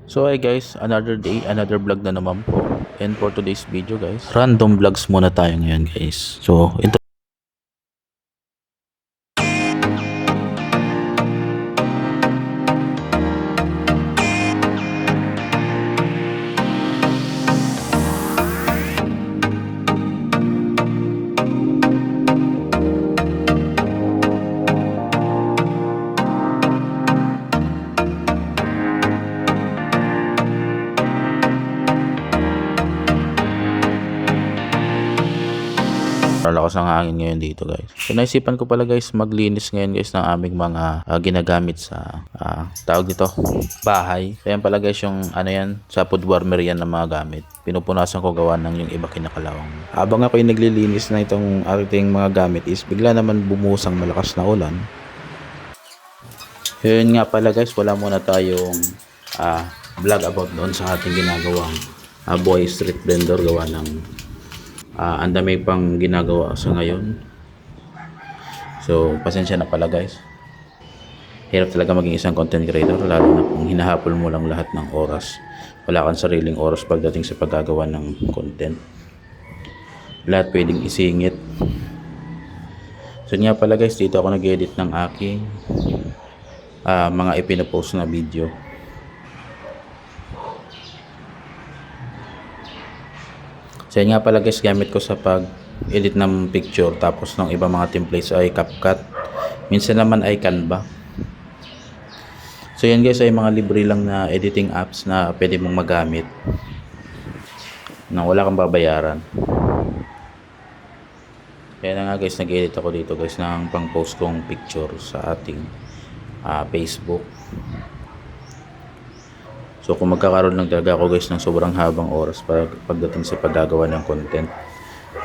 So hi guys, another day, another vlog na naman po. And for today's video guys, random vlogs muna tayo ngayon guys. So ito lakas ng hangin ngayon dito guys. So naisipan ko pala guys maglinis ngayon guys ng aming mga ginagamit sa tawag dito bahay. Kaya pala guys yung ano yan sa food warmer yan ng mga gamit. Pinupunasan ko gawa ng yung iba kinakalawang. Habang ako yung naglilinis na itong ating mga gamit is bigla naman bumusang malakas na ulan. Yun nga pala guys, wala muna tayong vlog about doon sa ating ginagawang boy street vendor gawa ng ang dami pang ginagawa sa ngayon. So pasensya na pala guys. Hirap talaga maging isang content creator, lalo na kung hinahapol mo lang lahat ng oras. Wala kang sariling oras pagdating sa paggagawa ng content. Lahat pwedeng isingit. So nga pala guys, dito ako nag-edit ng aking mga ipinopost na video. So yun nga pala guys, gamit ko sa pag-edit ng picture, tapos ng iba mga templates ay CapCut. Minsan naman ay Canva. So yan guys ay mga libre lang na editing apps na pwede mong magamit na wala kang babayaran. Kaya na nga guys, nag-edit ako dito guys ng pang-post kong picture sa ating Facebook. So kung magkakaroon lang talaga ako guys ng sobrang habang oras para pagdating sa paggagawa ng content,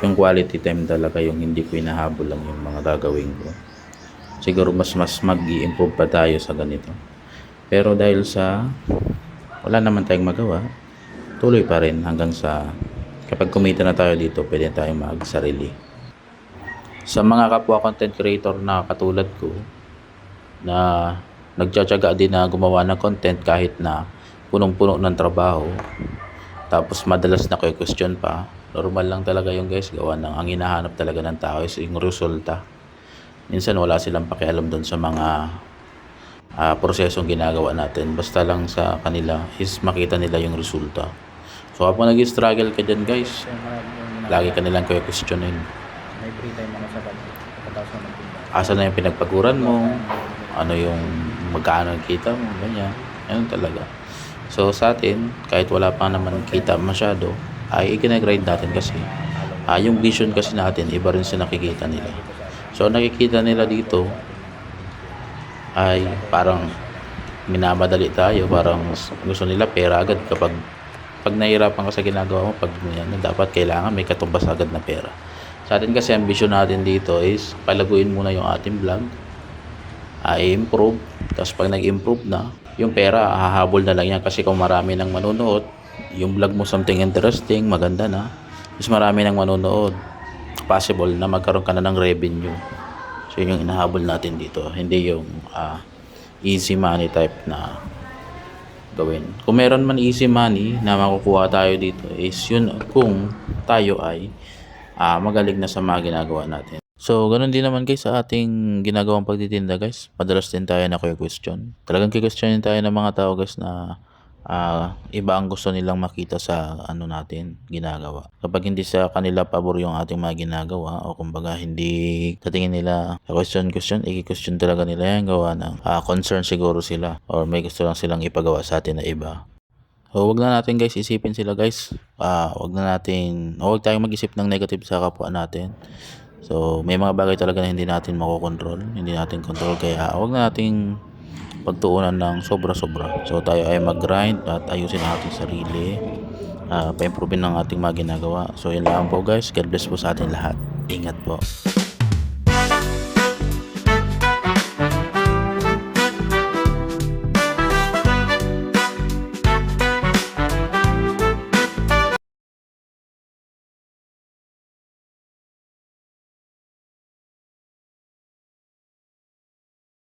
yung quality time talaga yung hindi ko inahabol lang yung mga gagawin ko. Siguro mas mag-i-improve pa tayo sa ganito. Pero dahil sa wala naman tayong magawa, tuloy pa rin hanggang sa kapag kumita na tayo dito, pwede tayong magsarili. Sa mga kapwa content creator na katulad ko na nagtsatsaga din na gumawa ng content kahit na punong-puno ng trabaho, tapos madalas na question pa, normal lang talaga yung guys, gawa ng ang hinahanap talaga ng tao is yung resulta. Minsan wala silang pakialam doon sa mga prosesong ginagawa natin, basta lang sa kanila is makita nila yung resulta. So kapag nag-struggle ka dyan guys, lagi ka nilang questionin. May free time mo sa pagkatapos na magtinda. Asa na yung pinagpaguran mo, ano yung magkano kita mo, ganyan. Ayun talaga. So sa atin, kahit wala pa naman kita masyado, ay ikinagrind natin kasi yung vision kasi natin, iba rin sa nakikita nila. So nakikita nila dito ay parang minamadali tayo, parang gusto nila pera agad. Kapag nahihirapan ka sa ginagawa mo, pag yan, dapat kailangan may katumbas agad na pera. Sa atin kasi ang vision natin dito is palaguin muna yung ating vlog, i-improve, tapos pag nag-improve na, yung pera hahabol na lang yan. Kasi kung marami nang manonood, yung vlog mo something interesting, maganda na, is marami nang manonood, possible na magkaroon ka na ng revenue. So yun yung inahabol natin dito, hindi yung easy money type na gawin. Kung meron man easy money na makukuha tayo dito, is yun kung tayo ay magaling na sa mga ginagawa natin. So, ganun din naman guys sa ating ginagawang pagtitinda guys. Madalas din tayo na question. Talagang questionin tayo ng mga tao guys na iba ang gusto nilang makita sa ano natin ginagawa. Kapag hindi sa kanila pabor yung ating mga ginagawa, o kumbaga hindi katingin nila sa question, i-question talaga nila yan gawa ng concern siguro sila, or may gusto lang silang ipagawa sa atin na iba. So, wag na natin guys isipin sila guys. Wag tayong mag-isip ng negative sa kapwa natin. So, may mga bagay talaga na hindi natin makokontrol, hindi natin control, kaya wag na nating pagtuunan ng sobra-sobra. So, tayo ay mag-grind at ayusin ang ating sarili, pa-improve ng ating mga ginagawa. So, yun lang po guys. God bless po sa atin lahat. Ingat po.